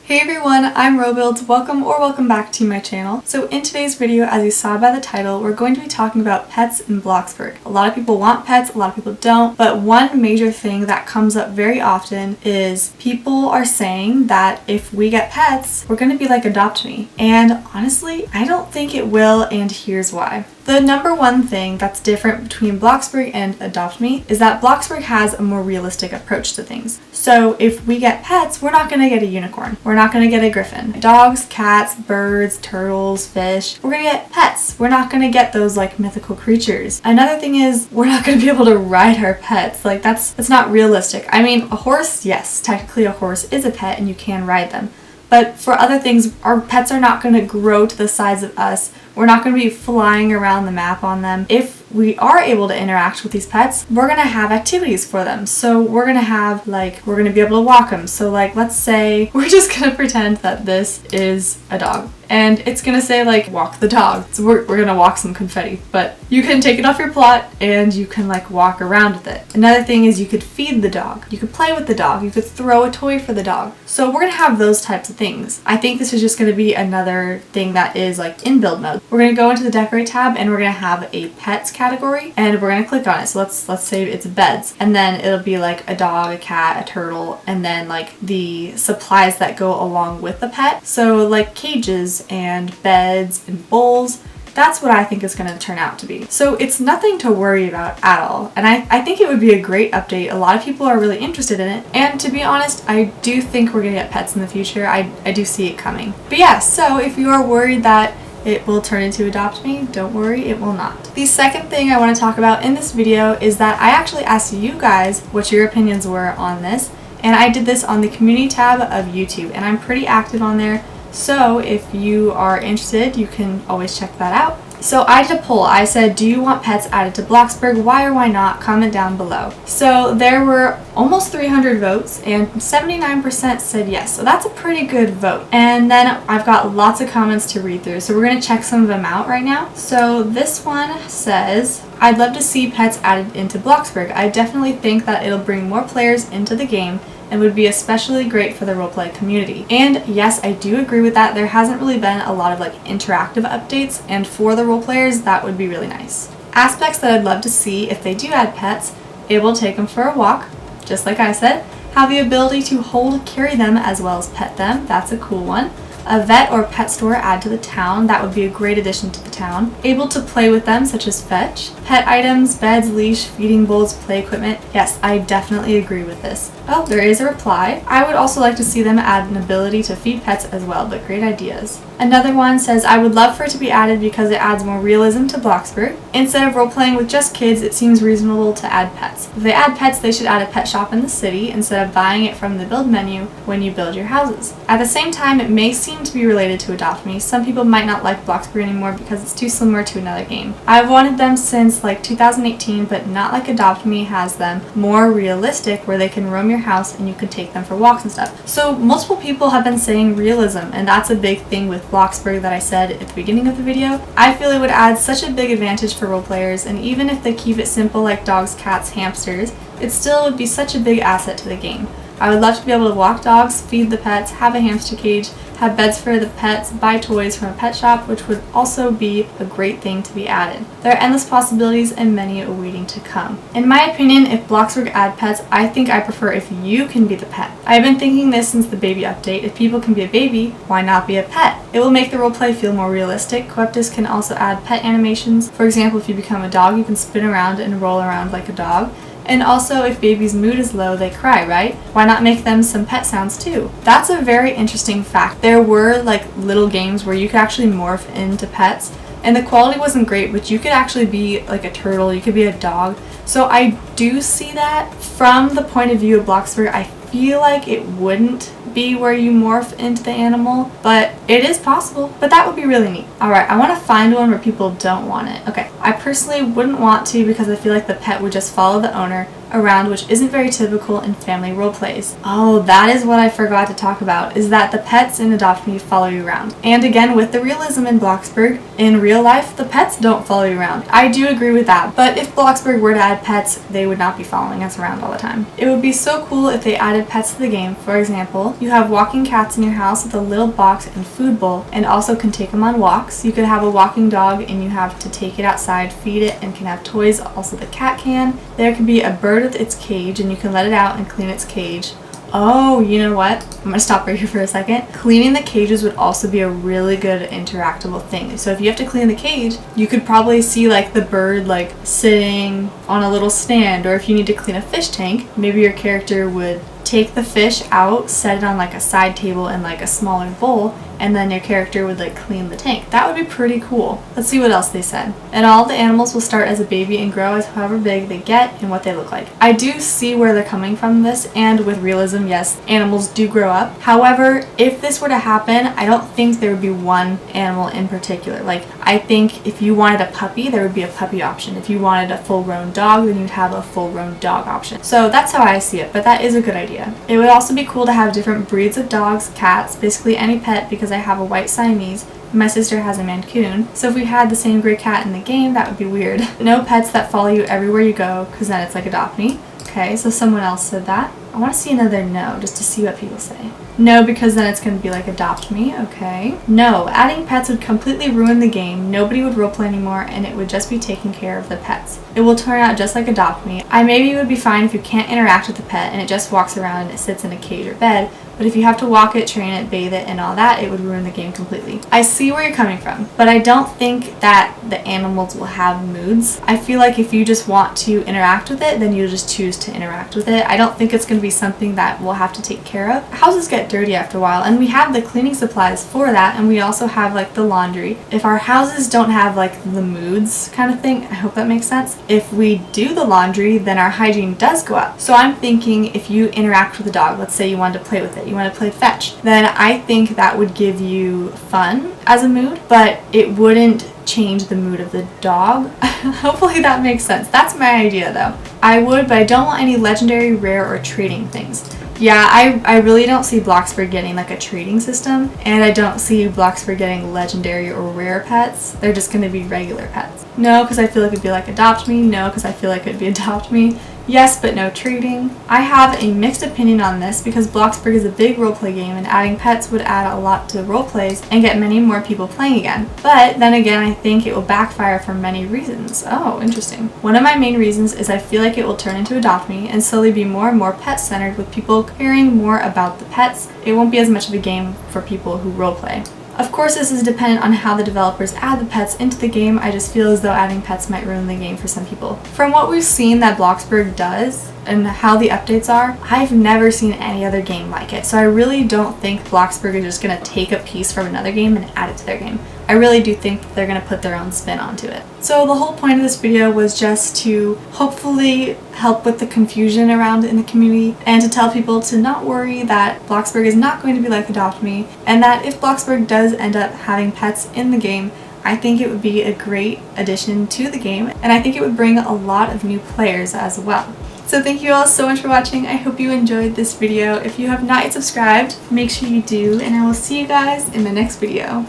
Hey everyone, I'm Robuilds. Welcome back to my channel. So in today's video, as you saw by the title, we're going to be talking about pets in Bloxburg. A lot of people want pets, a lot of people don't, but one major thing that comes up very often is people are saying that if we get pets, we're going to be like Adopt Me. And honestly, I don't think it will, and here's why. The number one thing that's different between Bloxburg and Adopt Me is that Bloxburg has a more realistic approach to things. So if we get pets, we're not going to get a unicorn. We're not going to get a griffin. Dogs, cats, birds, turtles, fish. We're going to get pets. We're not going to get those like mythical creatures. Another thing is we're not going to be able to ride our pets. Like that's not realistic. I mean, a horse, yes, technically a horse is a pet and you can ride them. But for other things, our pets are not going to grow to the size of us. We're not going to be flying around the map on them. If we are able to interact with these pets, we're going to have activities for them. So we're going to have, we're going to be able to walk them. So let's say we're just going to pretend that this is a dog. And it's going to say, walk the dog. So we're going to walk some confetti. But you can take it off your plot and you can, walk around with it. Another thing is you could feed the dog. You could play with the dog. You could throw a toy for the dog. So we're going to have those types of things. I think this is just going to be another thing that is, in build mode. We're going to go into the Decorate tab and we're going to have a Pets category. And we're going to click on it. So let's say it's beds. And then it'll be, a dog, a cat, a turtle, and then, the supplies that go along with the pet. So, cages and beds and bowls. That's what I think it's going to turn out to be. So it's nothing to worry about at all. And I think it would be a great update. A lot of people are really interested in it. And to be honest, I do think we're going to get pets in the future. I do see it coming. But yeah, so if you are worried that it will turn into Adopt Me, don't worry, it will not. The second thing I want to talk about in this video is that I actually asked you guys what your opinions were on this. And I did this on the community tab of YouTube. And I'm pretty active on there. So if you are interested, you can always check that out. So I did a poll. I said, do you want pets added to Bloxburg? Why or why not? Comment down below. So there were almost 300 votes and 79% said yes. So that's a pretty good vote. And then I've got lots of comments to read through. So we're going to check some of them out right now. So this one says, I'd love to see pets added into Bloxburg. I definitely think that it'll bring more players into the game and would be especially great for the roleplay community. And yes, I do agree with that. There hasn't really been a lot of interactive updates, and for the roleplayers, that would be really nice. Aspects that I'd love to see if they do add pets: able to take them for a walk, just like I said, have the ability to carry them as well as pet them. That's a cool one. A vet or pet store add to the town. That would be a great addition to the town. Able to play with them, such as fetch. Pet items, beds, leash, feeding bowls, play equipment. Yes, I definitely agree with this. Oh, there is a reply. I would also like to see them add an ability to feed pets as well, but great ideas. Another one says, I would love for it to be added because it adds more realism to Bloxburg. Instead of role-playing with just kids, it seems reasonable to add pets. If they add pets, they should add a pet shop in the city instead of buying it from the build menu when you build your houses. At the same time, it may seem to be related to Adopt Me. Some people might not like Bloxburg anymore because it's too similar to another game. I've wanted them since 2018, but not like Adopt Me has them. More realistic, where they can roam your house and you can take them for walks and stuff. So multiple people have been saying realism, and that's a big thing with Bloxburg that I said at the beginning of the video. I feel it would add such a big advantage for role players, and even if they keep it simple like dogs, cats, hamsters, it still would be such a big asset to the game. I would love to be able to walk dogs, feed the pets, have a hamster cage, have beds for the pets, buy toys from a pet shop, which would also be a great thing to be added. There are endless possibilities and many awaiting to come. In my opinion, if Bloxburg add pets, I think I prefer if you can be the pet. I've been thinking this since the baby update. If people can be a baby, why not be a pet? It will make the roleplay feel more realistic. Queptus can also add pet animations. For example, if you become a dog, you can spin around and roll around like a dog. And also, if baby's mood is low, they cry, right? Why not make them some pet sounds too? That's a very interesting fact. There were little games where you could actually morph into pets, and the quality wasn't great, but you could actually be a turtle, you could be a dog. So I do see that. From the point of view of Bloxburg, I feel like it wouldn't be where you morph into the animal, but it is possible. But that would be really neat. Alright, I want to find one where people don't want it. Okay, I personally wouldn't want to because I feel like the pet would just follow the owner, around, which isn't very typical in family role plays. Oh, that is what I forgot to talk about, is that the pets in Adopt Me follow you around. And again, with the realism in Bloxburg, in real life, the pets don't follow you around. I do agree with that, but if Bloxburg were to add pets, they would not be following us around all the time. It would be so cool if they added pets to the game. For example, you have walking cats in your house with a little box and food bowl, and also can take them on walks. You could have a walking dog and you have to take it outside, feed it, and can have toys. Also the cat can. There could be a bird with its cage and you can let it out and clean its cage. Oh, you know what? I'm gonna stop right here for a second. Cleaning the cages would also be a really good interactable thing. So if you have to clean the cage, you could probably see like the bird like sitting on a little stand, or if you need to clean a fish tank, maybe your character would take the fish out, set it on like a side table in like a smaller bowl, and then your character would like clean the tank. That would be pretty cool. Let's see what else they said. And all the animals will start as a baby and grow as however big they get and what they look like. I do see where they're coming from this, and with realism, yes, animals do grow up. However, if this were to happen, I don't think there would be one animal in particular. Like, I think if you wanted a puppy, there would be a puppy option. If you wanted a full-grown dog, then you'd have a full-grown dog option. So that's how I see it, but that is a good idea. It would also be cool to have different breeds of dogs, cats, basically any pet, because I have a white Siamese. My sister has a Mancoon, so if we had the same gray cat in the game, that would be weird. No pets that follow you everywhere you go, because then it's like Adopt Me. Okay, so someone else said that. I want to see another no, just to see what people say. No, because then it's going to be like Adopt Me. Okay. No, adding pets would completely ruin the game. Nobody would roleplay anymore, and it would just be taking care of the pets. It will turn out just like Adopt Me. I maybe would be fine if you can't interact with the pet and it just walks around and it sits in a cage or bed, but if you have to walk it, train it, bathe it, and all that, it would ruin the game completely. I see where you're coming from, but I don't think that the animals will have moods. I feel like if you just want to interact with it, then you just choose to interact with it. I don't think it's going to be something that we'll have to take care of. Houses get dirty after a while, and we have the cleaning supplies for that, and we also have like the laundry. If our houses don't have like the moods kind of thing, I hope that makes sense. If we do the laundry, then our hygiene does go up. So I'm thinking if you interact with the dog, let's say you wanted to play with it, you want to play fetch, then I think that would give you fun as a mood, but it wouldn't change the mood of the dog. Hopefully that makes sense. That's my idea though. I would, but I don't want any legendary, rare, or trading things. Yeah, I really don't see Bloxburg getting like a trading system, and I don't see Bloxburg getting legendary or rare pets. They're just going to be regular pets. No, because I feel like it'd be like Adopt Me. No, because I feel like it'd be Adopt Me. Yes, but no trading. I have a mixed opinion on this because Bloxburg is a big roleplay game, and adding pets would add a lot to roleplays and get many more people playing again. But then again, I think it will backfire for many reasons. Oh, interesting. One of my main reasons is I feel like it will turn into Adopt Me and slowly be more and more pet-centered, with people caring more about the pets. It won't be as much of a game for people who roleplay. Of course, this is dependent on how the developers add the pets into the game. I just feel as though adding pets might ruin the game for some people. From what we've seen that Bloxburg does and how the updates are, I've never seen any other game like it. So I really don't think Bloxburg is just going to take a piece from another game and add it to their game. I really do think that they're going to put their own spin onto it. So the whole point of this video was just to hopefully help with the confusion around in the community, and to tell people to not worry that Bloxburg is not going to be like Adopt Me, and that if Bloxburg does end up having pets in the game, I think it would be a great addition to the game, and I think it would bring a lot of new players as well. So thank you all so much for watching. I hope you enjoyed this video. If you have not yet subscribed, make sure you do, and I will see you guys in the next video.